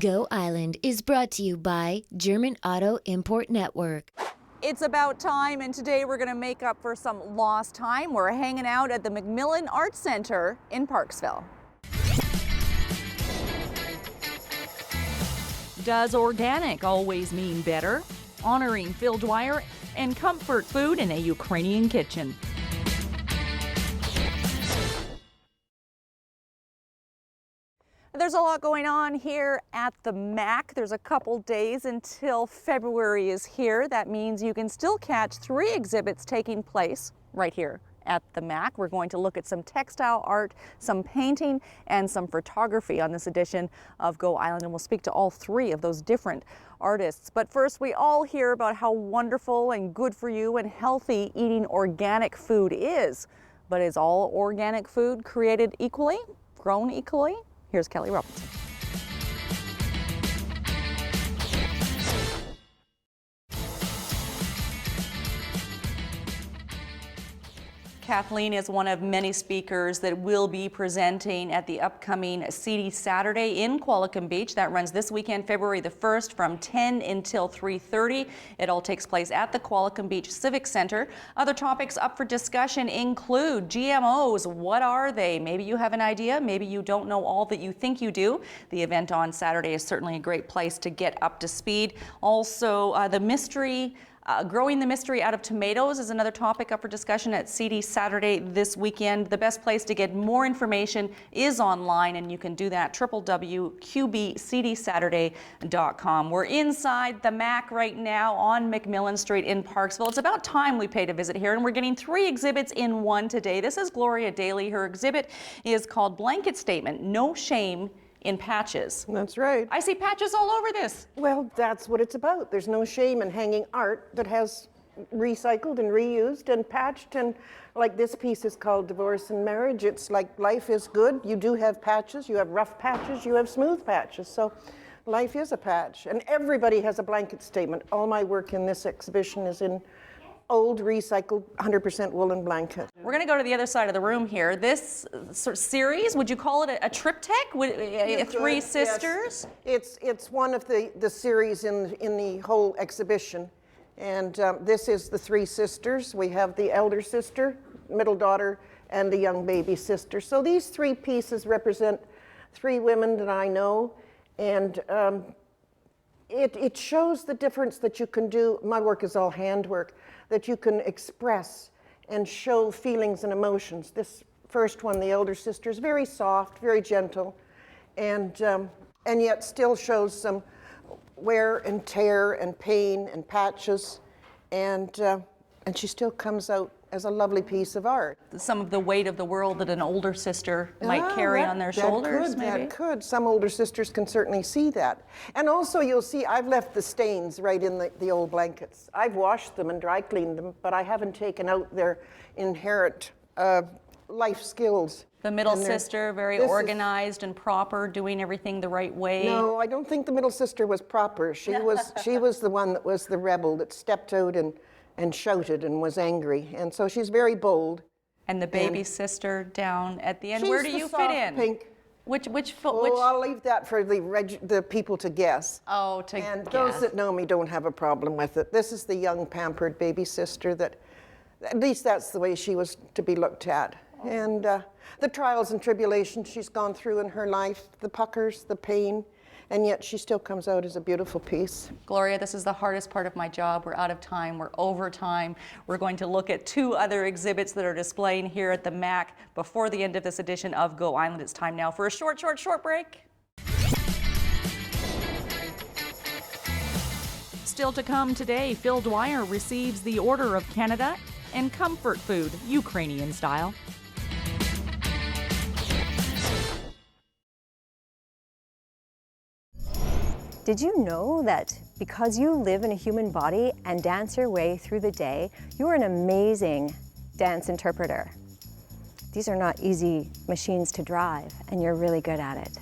Go Island is brought to you by German Auto Import Network. It's about time, and today we're going to make up for some lost time. We're hanging out at the MacMillan Arts Centre in Parksville. Does organic always mean better? Honoring Phil Dwyer and comfort food in a Ukrainian kitchen. There's a lot going on here at the MAC. There's a couple days until February is here. That means you can still catch 3 exhibits taking place right here at the MAC. We're going to look at some textile art, some painting, and some photography on this edition of Go Island, and we'll speak to all 3 of those different artists. But first, we all hear about how wonderful and good for you and healthy eating organic food is. But is all organic food created equally, grown equally? Here's Kelly Robinson. Kathleen is one of many speakers that will be presenting at the upcoming Seedy Saturday in Qualicum Beach. That runs this weekend, February the 1st from 10 until 3:30. It all takes place at the Qualicum Beach Civic Center. Other topics up for discussion include GMOs. What are they? Maybe you have an idea. Maybe you don't know all that you think you do. The event on Saturday is certainly a great place to get up to speed. Also, the mystery growing the mystery out of tomatoes is another topic up for discussion at Seedy Saturday this weekend. The best place to get more information is online, and you can do that www.qbcdsaturday.com. We're inside the MAC right now on MacMillan Street in Parksville. It's about time we paid a visit here, and we're getting 3 exhibits in one today. This is Gloria Daly. Her exhibit is called Blanket Statement, No Shame in Patches. That's right. I see patches all over this. Well, that's what it's about. There's no shame in hanging art that has recycled and reused and patched, and like this piece is called Divorce and Marriage. It's like life is good. You do have patches. You have rough patches. You have smooth patches. So life is a patch, and everybody has a blanket statement. All my work in this exhibition is in old, recycled, 100% woolen blanket. We're going to go to the other side of the room here. This sort of series, would you call it a triptych? 3 sisters? Yes. It's one of the series in the whole exhibition. And this is the 3 sisters. We have the elder sister, middle daughter, and the young baby sister. So these 3 pieces represent 3 women that I know. And it shows the difference that you can do. My work is all handwork, that you can express and show feelings and emotions. This first one, the elder sister, is very soft, very gentle, and yet still shows some wear and tear and pain and patches, and she still comes out as a lovely piece of art. Some of the weight of the world that an older sister might carry on their shoulders, maybe? That could. Some older sisters can certainly see that. And also you'll see I've left the stains right in the old blankets. I've washed them and dry cleaned them, but I haven't taken out their inherent life skills. The middle sister, very organized and proper, doing everything the right way. No, I don't think the middle sister was proper. She was the one that was the rebel that stepped out and shouted and was angry, and so she's very bold. And the baby sister down at the end, where do you fit in? Pink. Which I'll leave that for the people to guess. Oh, to and guess. Those that know me don't have a problem with it. This is the young pampered baby sister that, at least that's the way she was to be looked at. And the trials and tribulations she's gone through in her life, the puckers, the pain, and yet she still comes out as a beautiful piece. Gloria, this is the hardest part of my job. We're out of time. We're over time. We're going to look at 2 other exhibits that are displaying here at the MAC before the end of this edition of Go Island. It's time now for a short break. Still to come today, Phil Dwyer receives the Order of Canada and comfort food, Ukrainian style. Did you know that because you live in a human body and dance your way through the day, you're an amazing dance interpreter? These are not easy machines to drive, and you're really good at it.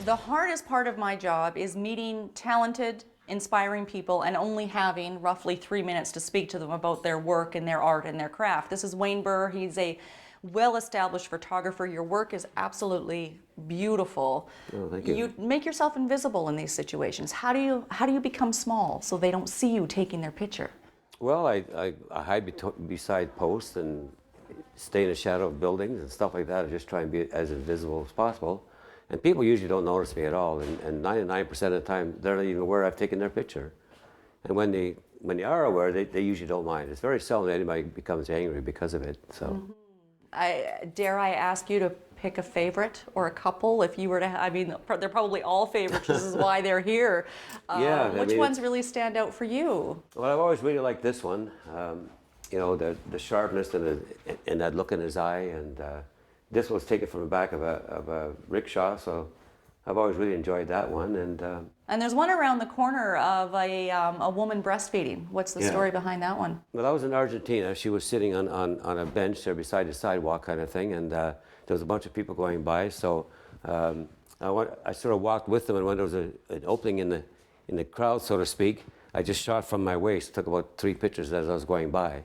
The hardest part of my job is meeting talented, inspiring people and only having roughly 3 minutes to speak to them about their work and their art and their craft. This is Wayne Burr. He's a well-established photographer. Your work is absolutely beautiful. Oh, thank you. You make yourself invisible in these situations. How do you become small so they don't see you taking their picture? Well, I hide beside posts and stay in the shadow of buildings and stuff like that. I just try and be as invisible as possible. And people usually don't notice me at all. And 99% of the time, they're not even aware I've taken their picture. And when they are aware, they usually don't mind. It's very seldom anybody becomes angry because of it. So. Mm-hmm. Dare I ask you to pick a favorite or a couple? If you were to, I mean, they're probably all favorites. This is why they're here. Yeah. Which ones really stand out for you? Well, I've always really liked this one. You know, the sharpness and that look in his eye. And this was taken from the back of a rickshaw, so I've always really enjoyed that one. And there's one around the corner of a woman breastfeeding. What's the story behind that one? Well, that was in Argentina. She was sitting on a bench there beside the sidewalk kind of thing, and there was a bunch of people going by. So I sort of walked with them, and when there was an opening in the crowd, so to speak, I just shot from my waist, took about 3 pictures as I was going by.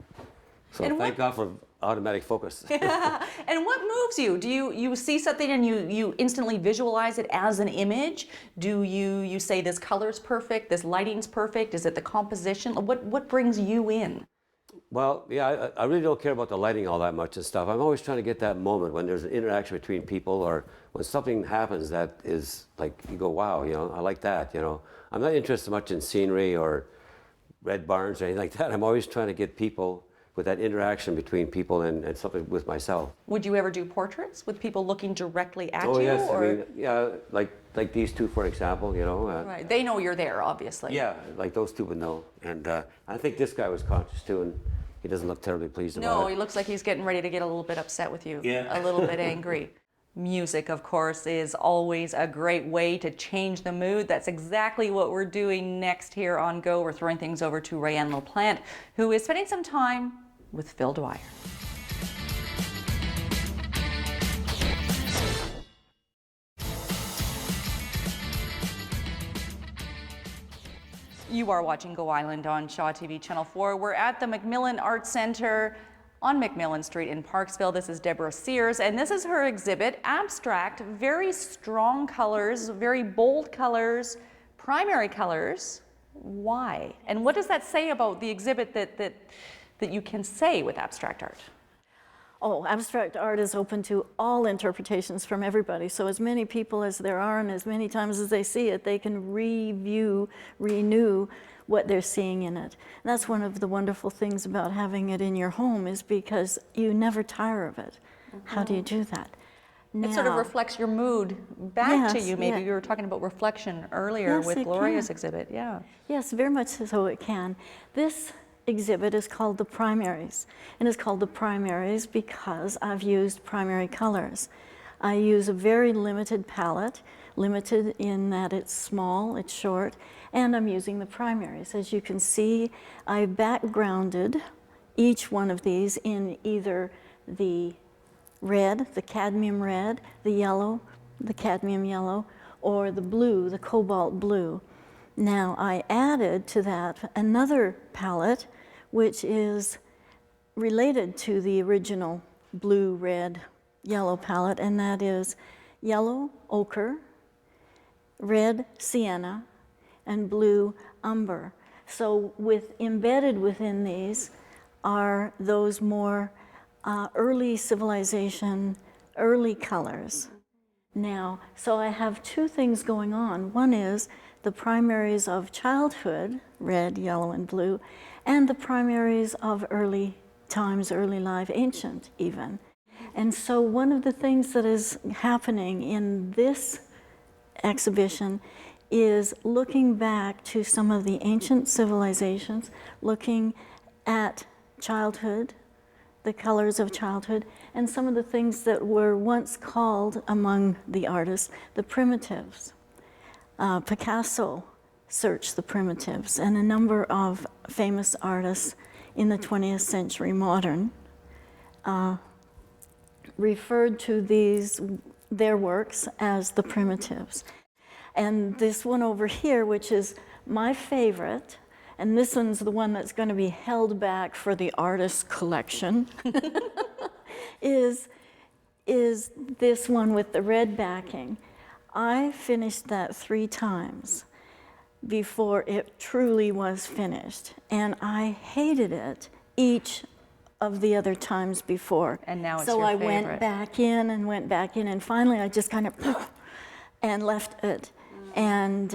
So thank God for automatic focus. And what moves you? Do you see something and you instantly visualize it as an image? Do you say this color's perfect, this lighting's perfect? Is it the composition? What brings you in? Well, yeah, I really don't care about the lighting all that much and stuff. I'm always trying to get that moment when there's an interaction between people, or when something happens that is like, you go, wow, you know, I like that, you know. I'm not interested much in scenery or red barns or anything like that. I'm always trying to get people with that interaction between people and something with myself. Would you ever do portraits with people looking directly at you? Oh yes, or? I mean, yeah, like these two, for example, you know. Right, they know you're there, obviously. Yeah, like those two would know. And I think this guy was conscious too, and he doesn't look terribly pleased about it. No, he looks like he's getting ready to get a little bit upset with you. Yeah. A little bit angry. Music, of course, is always a great way to change the mood. That's exactly what we're doing next here on Go. We're throwing things over to Rayanne LaPlante, who is spending some time with Phil Dwyer. You are watching Go Island on Shaw TV Channel 4. We're at the MacMillan Arts Centre on MacMillan Street in Parksville. This is Deborah Sears, and this is her exhibit, Abstract, very strong colors, very bold colors, primary colors. Why? And what does that say about the exhibit that you can say with abstract art? Oh, abstract art is open to all interpretations from everybody. So as many people as there are and as many times as they see it, they can review, renew what they're seeing in it. And that's one of the wonderful things about having it in your home, is because you never tire of it. Mm-hmm. How do you do that? It sort of reflects your mood back to you. Maybe yeah. you were talking about reflection earlier with Gloria's exhibit. Yeah. Yes, very much so it can. This exhibit is called The Primaries, and it's called The Primaries because I've used primary colors. I use a very limited palette, limited in that it's small, it's short, and I'm using the primaries. As you can see, I backgrounded each one of these in either the red, the cadmium red, the yellow, the cadmium yellow, or the blue, the cobalt blue. Now I added to that another palette which is related to the original blue, red, yellow palette, and that is yellow ochre, red sienna, and blue umber. So embedded within these are those more early civilization, early colors. Now, so I have two things going on. One is the primaries of childhood, red, yellow, and blue, and the primaries of early times, early life, ancient even. And so one of the things that is happening in this exhibition is looking back to some of the ancient civilizations, looking at childhood, the colors of childhood, and some of the things that were once called among the artists the primitives. Picasso searched the primitives, and a number of famous artists in the 20th century modern referred to their works as the primitives. And this one over here, which is My favorite, and this one's the one that's going to be held back for the artist's collection, is this one with the red backing. I finished that 3 times before it truly was finished, and I hated it each of the other times before. And now it's so your I favorite. went back in and went back in, and finally I just kind of and left it, and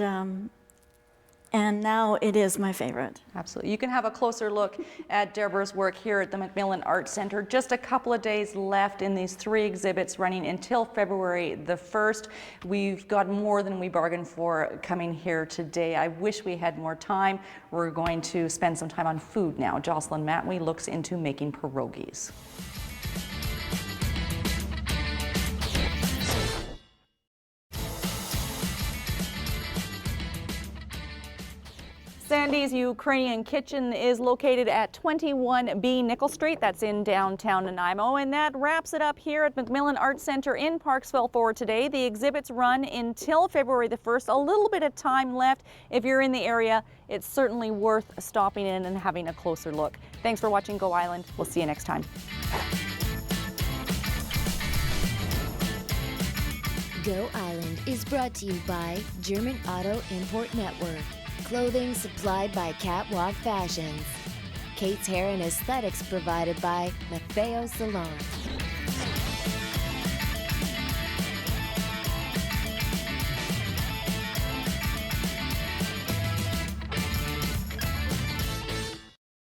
now it is my favorite. Absolutely. You can have a closer look at Deborah's work here at the MacMillan Arts Centre. Just a couple of days left in these 3 exhibits running until February the 1st. We've got more than we bargained for coming here today. I wish we had more time. We're going to spend some time on food now. Jocelyn Matwee looks into making pierogies. Sandy's Ukrainian Kitchen is located at 21B Nickel Street. That's in downtown Nanaimo. And that wraps it up here at MacMillan Arts Centre in Parksville for today. The exhibits run until February the 1st. A little bit of time left. If you're in the area, it's certainly worth stopping in and having a closer look. Thanks for watching Go Island. We'll see you next time. Go Island is brought to you by German Auto Import Network. Clothing supplied by Catwalk Fashions. Kate's Hair and Aesthetics provided by Matteo Salon.